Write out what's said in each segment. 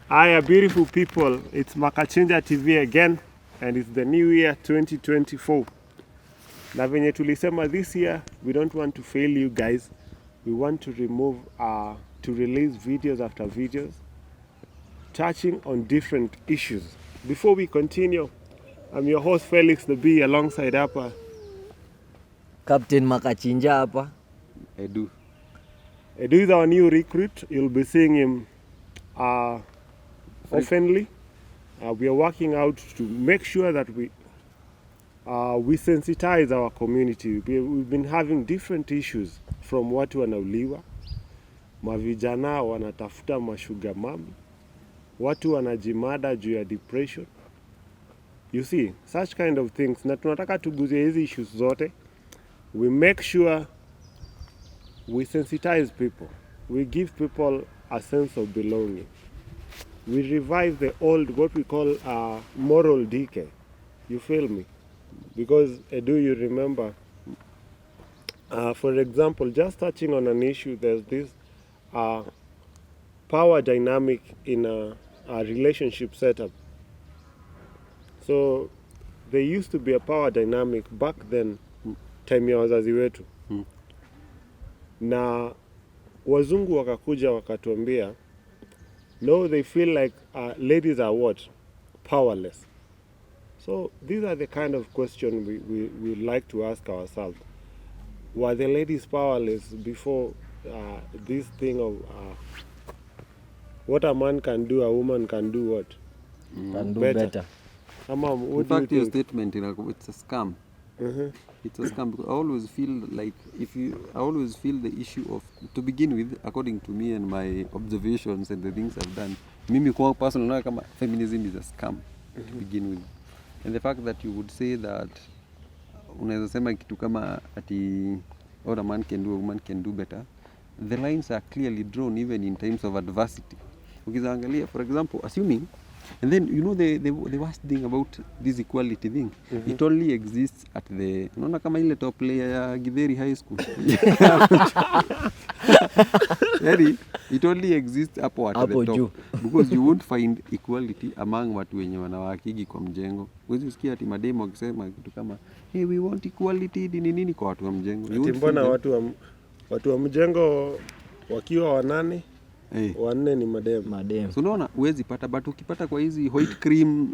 Hiya, beautiful people. It's Makachinja TV again, and it's the new year 2024. Na venye tulisema this year, we don't want to fail you guys. We want to release videos after videos, touching on different issues. Before we continue, I'm your host Felix the B, alongside hapa Captain Makachinja hapa. Edu is our new recruit. You'll be seeing him oftenly. We are working out to make sure that we sensitize our community. We've been having different issues from watu wanauliwa, mavijana wanatafuta mashuga mami, watu wanajimada juu ya depression. You see, such kind of things. Na tunataka tuguzie hizi issues zote. We make sure we sensitize people. We give people a sense of belonging. We revive the old, what we call moral decay. You feel me? Because do you remember, for example, just touching on an issue, there's this power dynamic in a relationship setup. So there used to be a power dynamic back then, time ya wazazi wetu. Na wazungu wakakuja wakatuambia, no, they feel like ladies are what? Powerless. So these are the kind of questions we like to ask ourselves. Were the ladies powerless before this thing of what a man can do, a woman can do what? Can do better. In fact, your statement, it's a scam. It's a scam because I always feel like I always feel the issue of, to begin with, according to me and my observations and the things I've done, mimi kwa personal kama feminism is a scam to begin with. And the fact that you would say that unaweza sema kitu kama ati what a man can do, a woman can do better, the lines are clearly drawn even in times of adversity. Ukiangalia, for example, assuming, and then you know the worst thing about this equality thing, it only exists at the, unaona kama ile top layer ya Githeri High School. It only exists hapo at the top. Because you won't find equality among watu wenye wanawakigi kwa mjengo. Huwezi usikia ati mademo wakisema kitu kama, hey, we want equality nini kwa watu wa mjengo. Mbona watu wa mjengo wakiwa wanane, wanne ni madem. So unaona huwezi pata, but ukipata kwa hizi white cream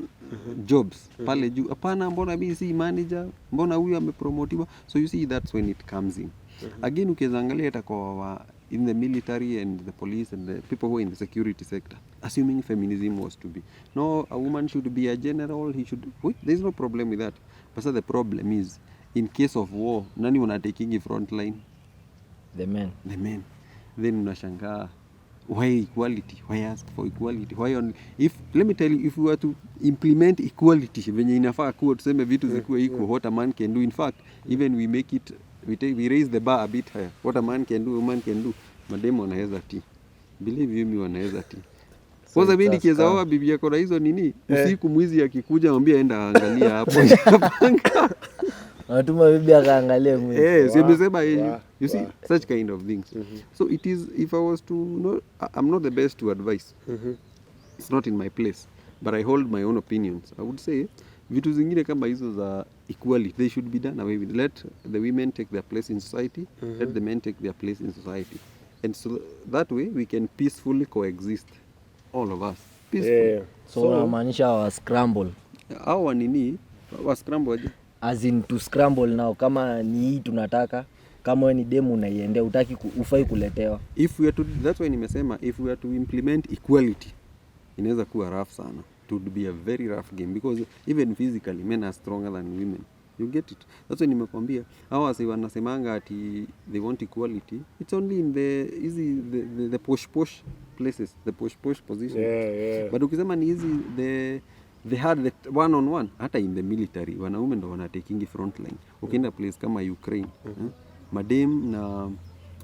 jobs pale juu, hapana, mbona mimi si manager, mbona huyu amepromotiwa. So you see, that's when it comes in. Again, ukiangalia hata kwa in the military and the police and the people who are in the security sector, assuming feminism was to be, no, a woman should be a general, there's no problem with that. But so the problem is, in case of war, nani wanataking front line? The men. Then unashangaa, why equality? Why ask for equality? Why only? Let me tell you, if we were to implement equality, venye inafaa kuwa tuseme vitu zikuwe equal, what a man can do. In fact, even we make it, we raise the bar a bit higher. What a man can do, a woman can do. Mademo wanaweza tii. Believe you me, wanaweza tii. Kwanza mimi nikiweza oa bibi yako na hizo nini, usiku mwizi akikuja mwambie aenda angalia hapo. Natuma bibi akaangalie mwizi. Simesema you see such kind of things. So it is, if I was to know, I'm not the best to advise. It's not in my place, but I hold my own opinions. I would say vitu zingine kama hizo za equality, they should be done away with. Let the women take their place in society, let the men take their place in society. And so that way we can peacefully coexist, all of us. Peacefully. So unamaanisha wa scramble. Au nini? Wa scramble aje? As in to scramble now, kama ni hii tunataka, kama wewe ni demu unaiendea, utaki ufai kuletewa. If we are to, that's why nimesema, if we are to implement equality, inaweza kuwa rough sana. It would be a very rough game because even physically men are stronger than women. You get it? That's why nimekwambia hawa wasi wanasemanga ati they want equality. It's only in the posh places, the posh position. But ukisema ni hizi they had the one on one, hata in the military wanaume ndo wanataking front line. Ukienda place kama Ukraine, madem na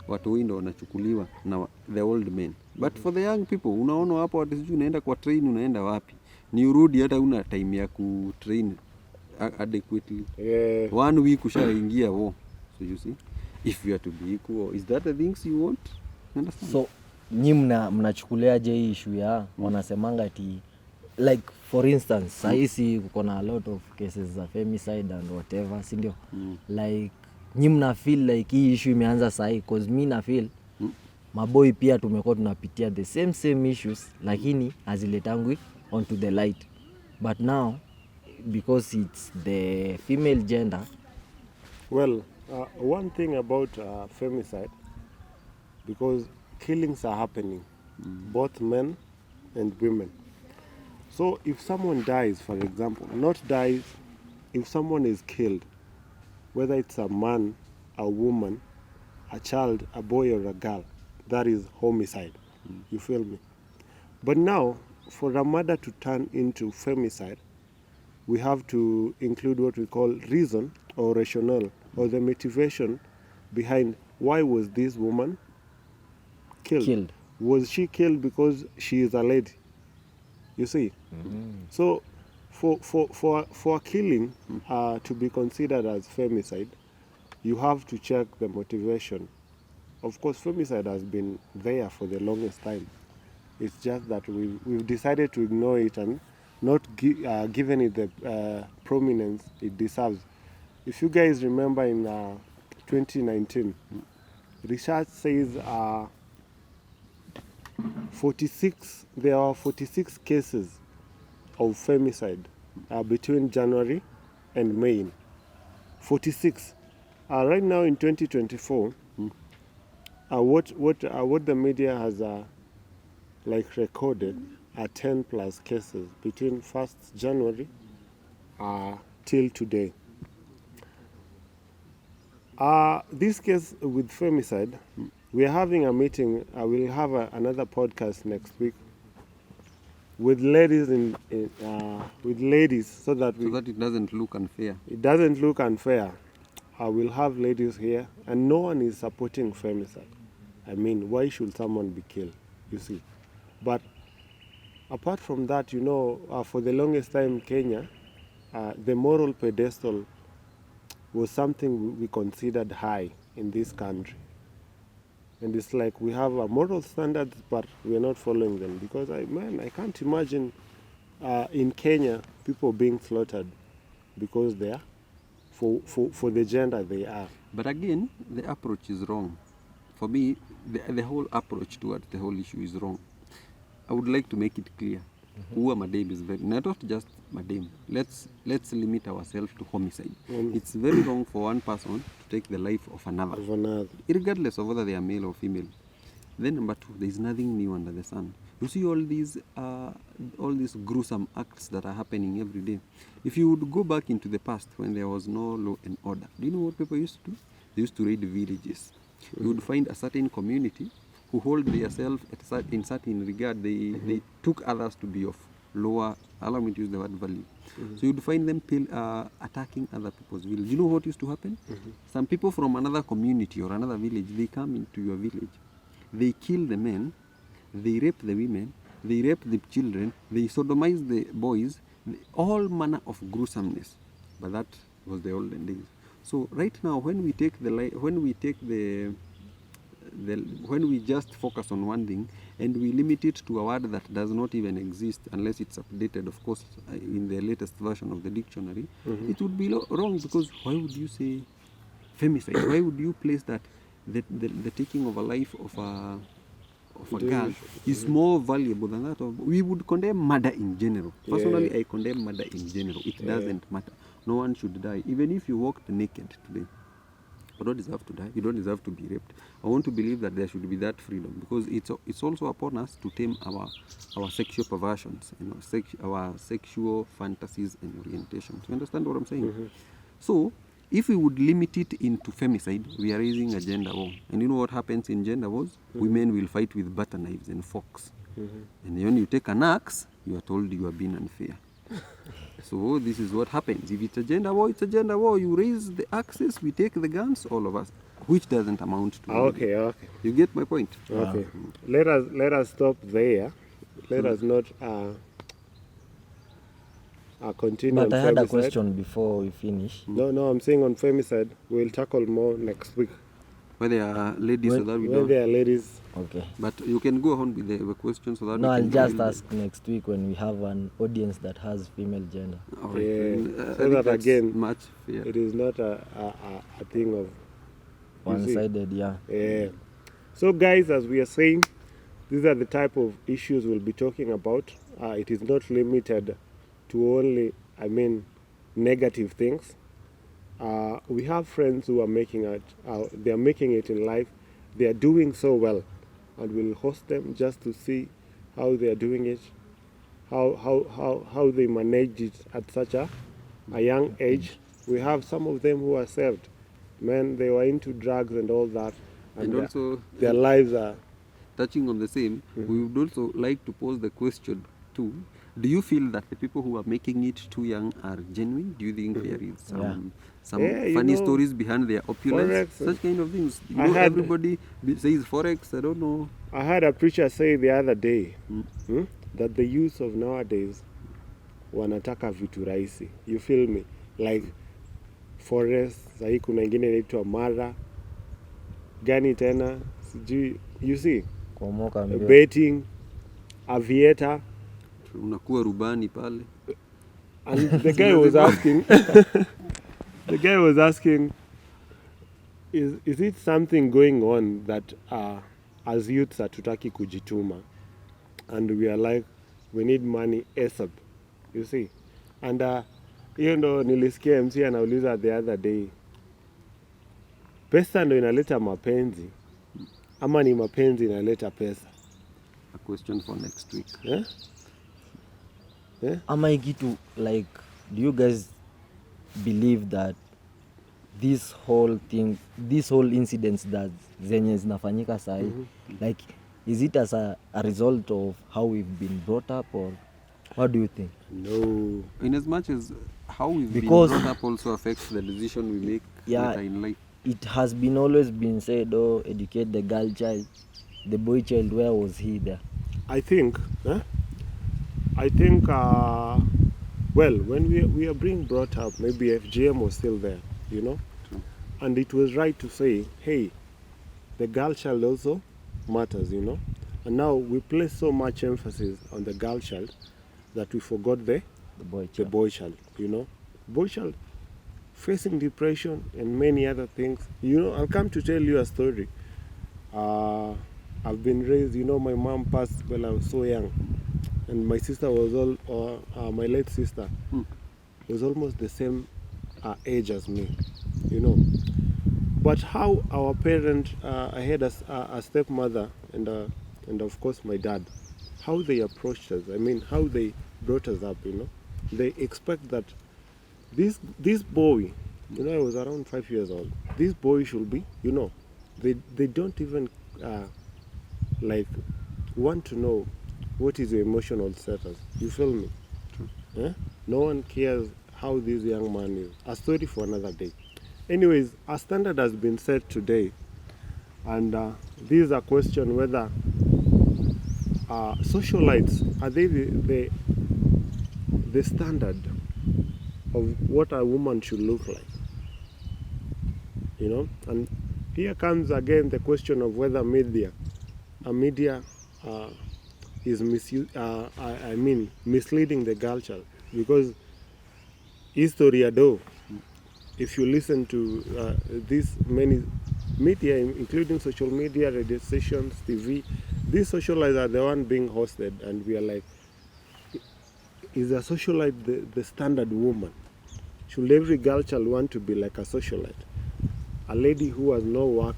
watu wengi ndo wanachukuliwa na the old men. But for the young people, unaona hapo watu sijui unaenda kwa train, unaenda wapi? Ni urudi hata una time ya ku train adequately. 1 week ushaingia wo. So you see, if you are to be equal, is that the things you want? Understand? So nyi mnachukuliaje hii issue ya wanasemanga ati like for instance sahisi kuko na a lot of cases za femicide and whatever, si ndio? Like nyi mna feel like hii issue imeanza sahi, cause mi na feel maboy pia tumekuwa tunapitia the same issues lakini haziletangwi onto the light, but now because it's the female gender. Well, one thing about femicide, because killings are happening, both men and women. So if someone dies, for example, not dies, if someone is killed, whether it's a man, a woman, a child, a boy or a girl, that is homicide. You feel me? But now, for a murder to turn into femicide, we have to include what we call reason or rationale, or the motivation behind why was this woman killed. Was she killed because she is a lady? You see? So for a killing to be considered as femicide, you have to check the motivation. Of course, femicide has been there for the longest time. It's just that we've decided to ignore it and not given it the prominence it deserves. If you guys remember in 2019, research says there are 46 cases of femicide between January and May. 46. Right now in 2024, what the media has recorded are 10 plus cases between 1st January till today. This case with femicide, we are having a meeting. We'll have another podcast next week with ladies with ladies, so that it doesn't look unfair. It doesn't look unfair. I will have ladies here, and no one is supporting femicide. I mean, why should someone be killed? You see, but apart from that, for the longest time in Kenya, the moral pedestal was something we considered high in this country. And it's like we have a moral standards, but we're not following them. Because I can't imagine in Kenya people being slaughtered because they are for the gender they are. But again, the approach is wrong. For me, the whole approach towards the whole issue is wrong. I would like to make it clear. Who a madame is very, not just madame. Let's limit ourselves to homicide. It's very wrong for one person to take the life of another, regardless of whether they are male or female. Then number two, there is nothing new under the sun. You see all these gruesome acts that are happening every day. If you would go back into the past when there was no law and order, do you know what people used to do? They used to raid villages. You would find a certain community who hold themselves in certain regard. They took others to be of lower, allow me to use the word value. So you'd find them attacking other people's village. You know what used to happen? Some people from another community or another village, they come into your village. They kill the men, they rape the women, they rape the children, they sodomize the boys, all manner of gruesomeness. But that was the olden days. So right now, when we just focus on one thing and we limit it to a word that does not even exist unless it's updated, of course, in the latest version of the dictionary, it would be wrong, because why would you say femicide? Why would you place that the taking of a life of a girl is more valuable than that of... We would condemn murder in general. Personally, I condemn murder in general. It doesn't matter. No one should die. Even if you walked naked today, you don't deserve to die. You don't deserve to be raped. I want to believe that there should be that freedom, because it's also upon us to tame our sexual perversions, our sexual fantasies and orientations. You understand what I'm saying? So, if we would limit it into femicide, we are raising a gender war. And you know what happens in gender wars? Women will fight with butter knives and forks. And when you take an axe, you are told you are being unfair. So this is what happens. If it's a gender war, it's a gender war. You raise the axes, we take the guns, all of us, which doesn't amount to anything. Okay. You get my point? Okay. Let us stop there. Let us not continue. But I had a question before we finish. No, I'm saying on femicide, we'll tackle more next week. Where there are ladies, so that we When don't. there are ladies, Okay. But you can go on with the question so that No, we I'll can just deal ask next week when we have an audience that has female gender. with- All right. Yeah, then, I so think that that's again, much fair. it is not a thing of you see. One-sided, yeah. Yeah. So guys, as we are saying, these are the type of issues we'll be talking about. It is not limited to only, negative things. We have friends who are making it. They are making it in life. They are doing so well, and we'll host them just to see how they are doing it, how they managed it at such a young age. We have some of them who are saved. Men, they were into drugs and all that, And also, their lives are. touching on the same, we would also like to pose the question too. Do you feel that the people who are making it too young are genuine? Do you think there is some Yeah, you funny know, stories behind their opulence? Forex, Such kind of things. You I know, had- everybody says Forex, I don't know. I heard a preacher say the other day that the youth of nowadays wanataka vitu rahisi. You feel me? Like forest, sahii kuna ingine inaitwa mara gani tena sijui, you see, Kuomoka mbio. betting, aviator, Unakuwa rubani pale. and the guy was asking the guy was asking, is it something going on that as youths hatutaki kujituma, and we are like, we need money ASAP, you see. And hiyo ndo nilisikia MC anauliza the other day, pesa ndo inaleta mapenzi ama ni mapenzi inaleta pesa? A question for next week. Yeah? Yeah? Ama hii kitu, like, do you guys believe that this whole incidents that zenye zinafanyika sahi, like, is it as a result of how we've been brought up, or what do you think? No. In as much as how we've Because- been brought up also affects the decision we make Yeah. later in life. It has been always been said, oh, educate the girl child, the boy child, where was he there? I think, well, when we are being brought up, maybe FGM was still there, you know, and it was right to say, hey, the girl child also matters, you know, and now we place so much emphasis on the girl child that we forgot the boy the child. boy child, you know, boy child facing depression and many other things. You know, I'll come to tell you a story. I've been raised, you know, my mom passed when I was so young, and my sister was my late sister was almost the same age as me, you know. But how our parent, I had a stepmother and of course my dad, how they approached us, how they brought us up, you know. They expect that this boy, you know, I was around 5 years old, this boy should be, you know, they don't even like want to know what is your emotional status. You feel me? Yeah? No one cares how this young man is. A story for another day. Anyways, a standard has been set today, and this is a question whether socialites, are they the standard of what a woman should look like, you know? And here comes again the question of whether media is misleading the girl child, because history though, if you listen to these many media, including social media, radio stations, TV, these socialites are the one being hosted, and we are like, is a socialite the standard woman? Should every girl child want to be like a socialite? A lady who has no work,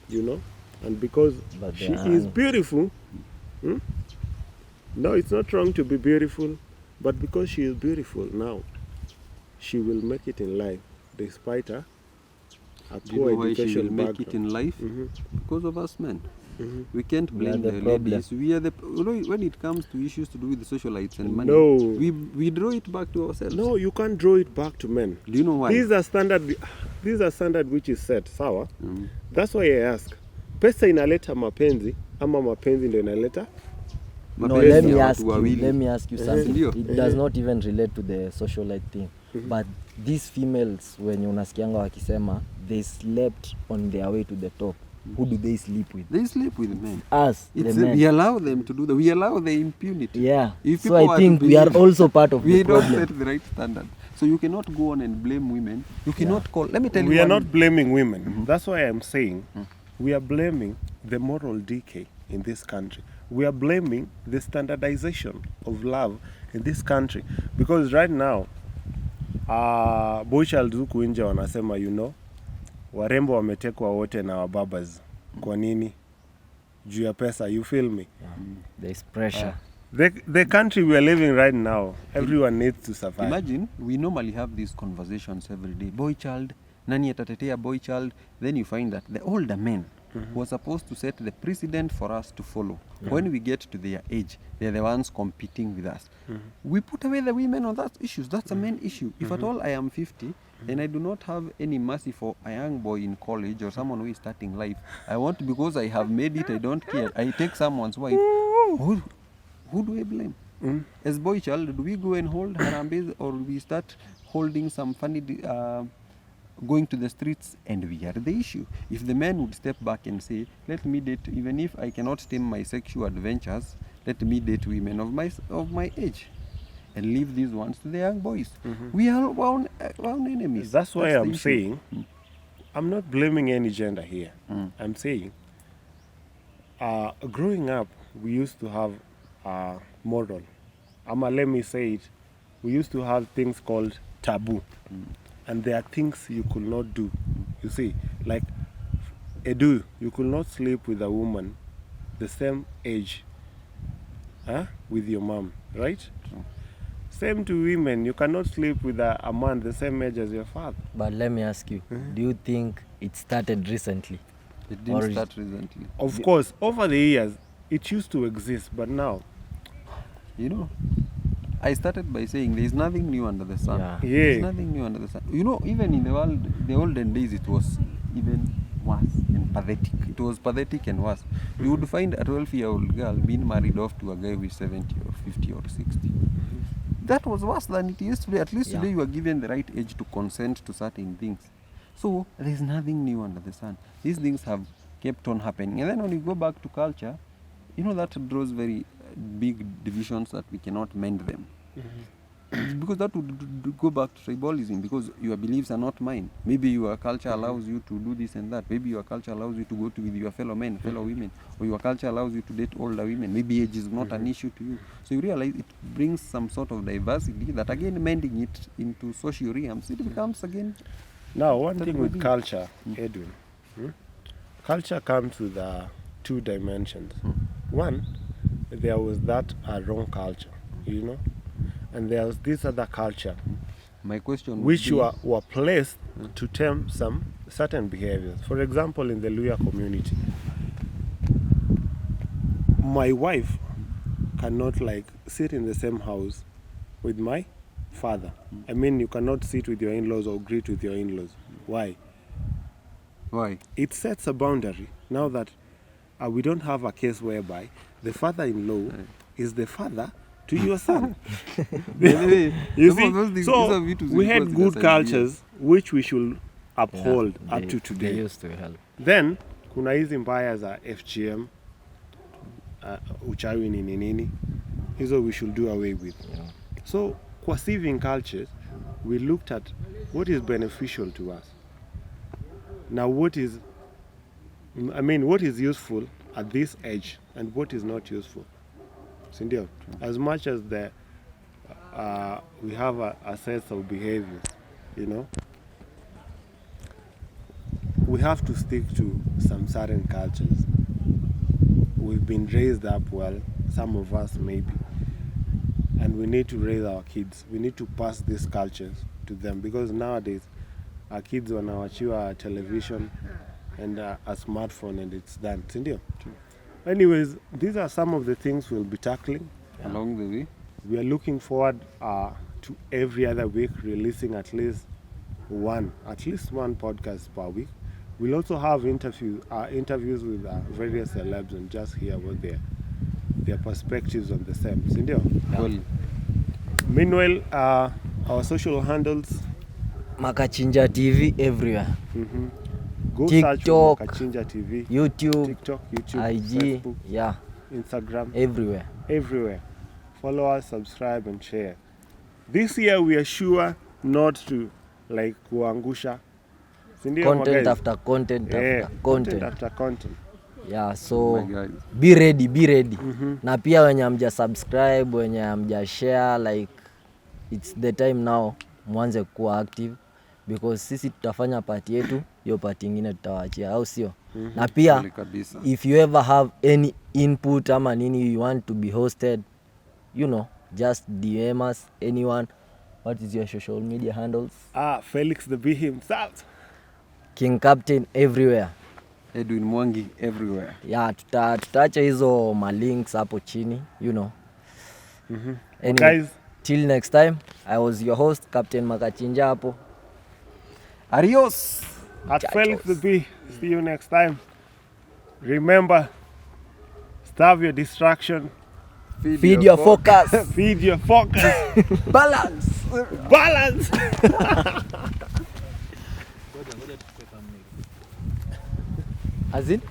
you know, and because But she they are is earning. beautiful. No, it's not wrong to be beautiful, but because she is beautiful now, she will make it in life despite her Do you poor know why she education will make it background. in life? Mhm. Because of us men. Mhm. We can't We are blame the the problem. ladies. We are the, you know, when it comes to issues to do with the socialites and money, No. we draw it back to ourselves. No, you can't draw it back to men. Do you know why? These are standard which is set, sawa? Mm. That's why I ask. Pesa inaleta mapenzi ama mapenzi ndio inaleta? No, Mapenzi let ya me watu ask you. wawili. Let me ask you something. Ndio. It does not even relate to the socialite thing. But these females wenye unasikianga wakisema they slept on their way to the top, who do they sleep with? They sleep with men. Us, the men. We allow them to do that. We allow the impunity. Yeah. If So people I are think to we are believe- also part of we the don't problem. set the right standard. So you cannot go on and blame women. You cannot call. Let me tell you. We are one- not blaming women. That's why I'm saying we are blaming the moral decay in this country. We are blaming the standardization of love in this country. Because right now, boy child huku nje wanasema, warembo wametekwa wote na wababas. Kwa nini? Juu ya pesa, you feel me? There's pressure. The country we are living right now, everyone needs to survive. Imagine we normally have these conversations every day. Boy child, nani atatetea boy child? Then you find that the older men who are supposed to set the precedent for us to follow, when we get to their age, they're the ones competing with us. We put away the women on that issues. That's a main issue. If at all I am 50 and I do not have any mercy for a young boy in college or someone who is starting life, I want, because I have made it, I don't care, I take someone's wife. Who do I blame? As boy child, do we go and hold harambes, or we start holding some funny, going to the streets, and we are the issue? If the men would step back and say, let me date, even if I cannot tame my sexual adventures, let me date women of my age, and leave these ones to the young boys. We are one enemies. That's why the I'm issue. saying, I'm not blaming any gender here. I'm saying, growing up, we used to have moral. Let me say it. We used to have things called taboo. And there are things you could not do. You see, like, you could not sleep with a woman the same age with your mom, right? True. Same to women, you cannot sleep with a man the same age as your father. But let me ask you, do you think it started recently? It Or didn't is- start recently. Of course, over the years, it used to exist, but now, I started by saying there is nothing new under the sun. Yeah. Yeah. There's nothing new under the sun. Even in the olden days, it was even worse and pathetic. It was pathetic and worse. You would find a 12-year-old girl being married off to a guy who is 70 or 50 or 60. That was worse than it used to be. At least Yeah. today you are given the right age to consent to certain things. So there is nothing new under the sun. These things have kept on happening. And then when you go back to culture, that draws very big divisions that we cannot mend them. Because that would go back to tribalism, because your beliefs are not mine. Maybe your culture allows you to do this and that. Maybe your culture allows you to go with your fellow men, fellow women, or your culture allows you to date older women. Maybe age is not an issue to you. So you realize it brings some sort of diversity that, again, mending it into social realms, it becomes again. now one That thing would with be- culture, Edwin, culture comes with two dimensions. One, there was that wrong culture, and there was this other culture My question would which be, were placed to tame some certain behaviors. For example, in the Luya community, my wife cannot sit in the same house with my father. I mean, you cannot sit with your in-laws or greet with your in-laws. Why? why? It sets a boundary now that we don't have a case whereby the father-in-law is the father to your son. You see, so we had good cultures which we should uphold up to They today. used to help. Then kuna hizi mbaya za FGM, uchawi nini nini, hizo we should do away with. Yeah. So kwa saving cultures, we looked at what is beneficial to us. Now what is useful at this age and what is not useful. Sindio? As much as we have a sense of behaviors, we have to stick to some certain cultures. We've been raised up well, some of us maybe, and we need to raise our kids. We need to pass these cultures to them, because nowadays our kids wanawachiwa television and a smartphone and it's done. Sindio? Anyways, these are some of the things we'll be tackling Along the way, we are looking forward to every other week releasing at least one podcast per week. We'll also have interviews with various celebs and just hear what their perspectives on the same. Sindio? well, Meanwhile, our social handles, Makachinja TV everywhere. Go search for TikTok, Makachinja TV. YouTube, TikTok, YouTube, IG, Facebook, yeah, Instagram, everywhere. Follow us, subscribe and share. This year we are sure not to like kuangusha. Sindio, Content guys? after content after content. After content. Yeah, so my guys. be ready. Na pia wenye hamja subscribe, wenye hamja share, like it's the time now mwanze kuwa active because sisi tutafanya part yetu, hiyo part nyingine tutawaachia, au sio? Na pia if you ever have any input ama nini you want to be hosted, you know, just DM us, anyone. What is your social media handles? Felix the Bee himself. King Captain everywhere. Edwin Mwangi everywhere. Yeah, tutaacha hizo malinks hapo chini, you know. Anyway, Guys, till next time, I was your host, Captain Makachinja hapo. Adios. at Felix the Bee. See you next time. Remember, starve your distraction. Feed your focus. Feed your focus. Balance. Balance. As in?